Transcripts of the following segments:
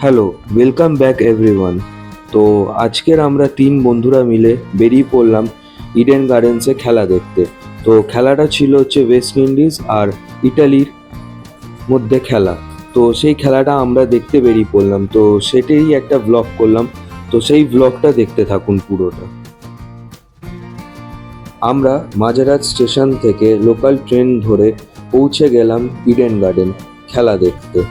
Hello, welcome back everyone. তো আজকের আমরা তিন বন্ধুরা মিলে বেরিয়ে পড়লাম ইডেন গার্ডেন্সে খেলা দেখতে। তো খেলাটা ছিল হচ্ছে ওয়েস্ট ইন্ডিজ আর ইটালির মধ্যে খেলা। তো সেই খেলাটা আমরা দেখতে বেরিয়ে পড়লাম, তো সেটাই একটা ব্লগ করলাম। তো সেই ব্লগটা দেখতে থাকুন পুরোটা। আমরা মাঝেরহাট স্টেশন থেকে লোকাল ট্রেন ধরে পৌঁছে গেলাম ইডেন গার্ডেন খেলা দেখতে।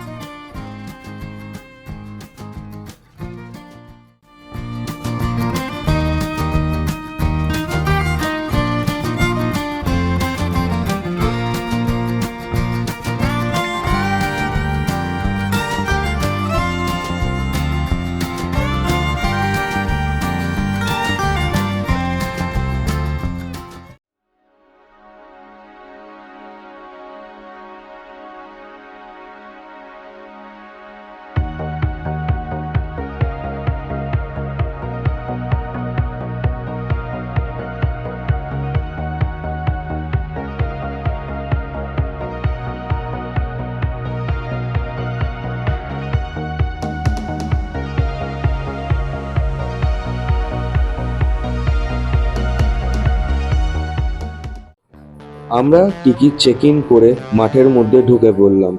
আমরা টিকিট চেক ইন করে মাঠের মধ্যে ঢুকে পড়লাম।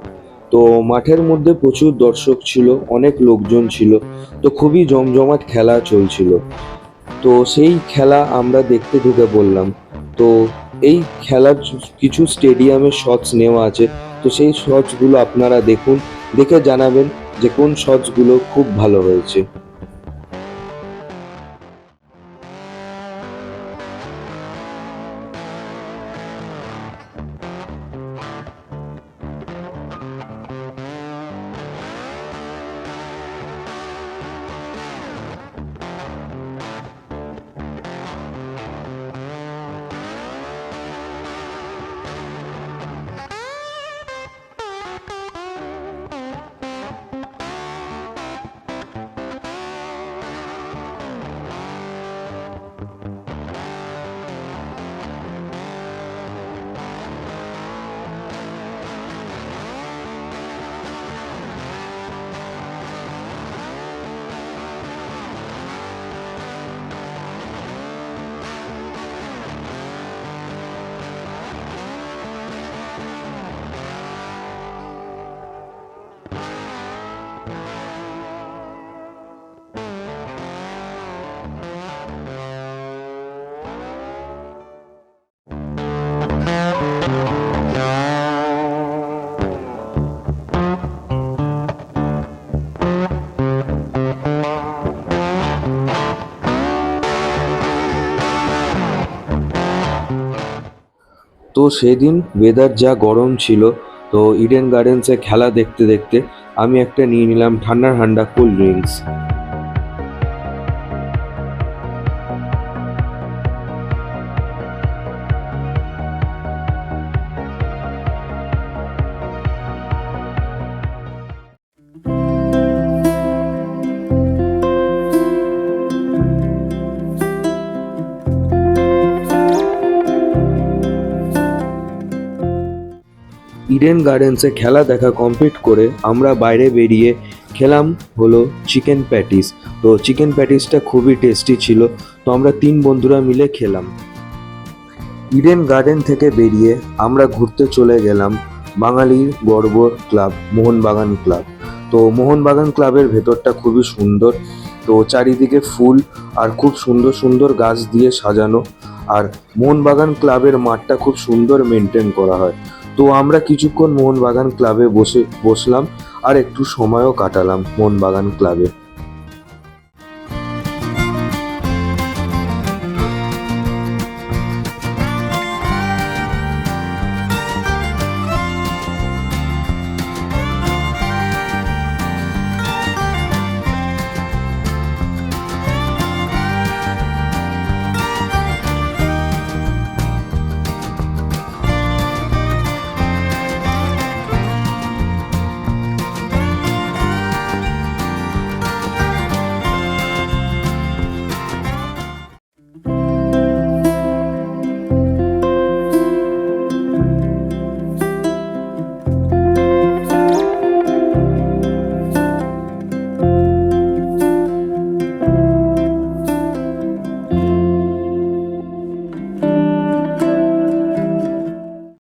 তো মাঠের মধ্যে প্রচুর দর্শক ছিল, অনেক লোকজন ছিল। তো খুবই জমজমাট খেলা চলছিল। তো সেই খেলা আমরা দেখতে ঢুকে পড়লাম। তো এই খেলার কিছু স্টেডিয়ামের শটস নেওয়া আছে। তো সেই শটসগুলো আপনারা দেখুন, দেখে জানাবেন যে কোন শটসগুলো খুব ভালো হয়েছে। তো সেদিন ওয়েদার যা গরম ছিল, তো ইডেন গার্ডেন্সে খেলা দেখতে দেখতে আমি একটা নিয়ে নিলাম ঠান্ডা ঠান্ডা কোল্ড ড্রিঙ্কস। ইডেন গার্ডেন্সে খেলা দেখা কমপ্লিট করে আমরা বাইরে বেরিয়ে খেলাম হলো চিকেন প্যাটিস। তো চিকেন প্যাটিসটা খুবই টেস্টি ছিল। তো আমরা তিন বন্ধুরা মিলে খেলাম। ইডেন গার্ডেন থেকে বেরিয়ে আমরা ঘুরতে চলে গেলাম বাঙালির গর্ব ক্লাব মোহনবাগান ক্লাব। তো মোহনবাগান ক্লাবের ভেতরটা খুবই সুন্দর। তো চারিদিকে ফুল আর খুব সুন্দর সুন্দর গাছ দিয়ে সাজানো। আর মোহনবাগান ক্লাবের মাঠটা খুব সুন্দর মেনটেন করা হয়। তো আমরা কিছুক্ষণ মোহনবাগান ক্লাবে বসলাম আর একটু সময়ও কাটালাম মোহনবাগান ক্লাবে।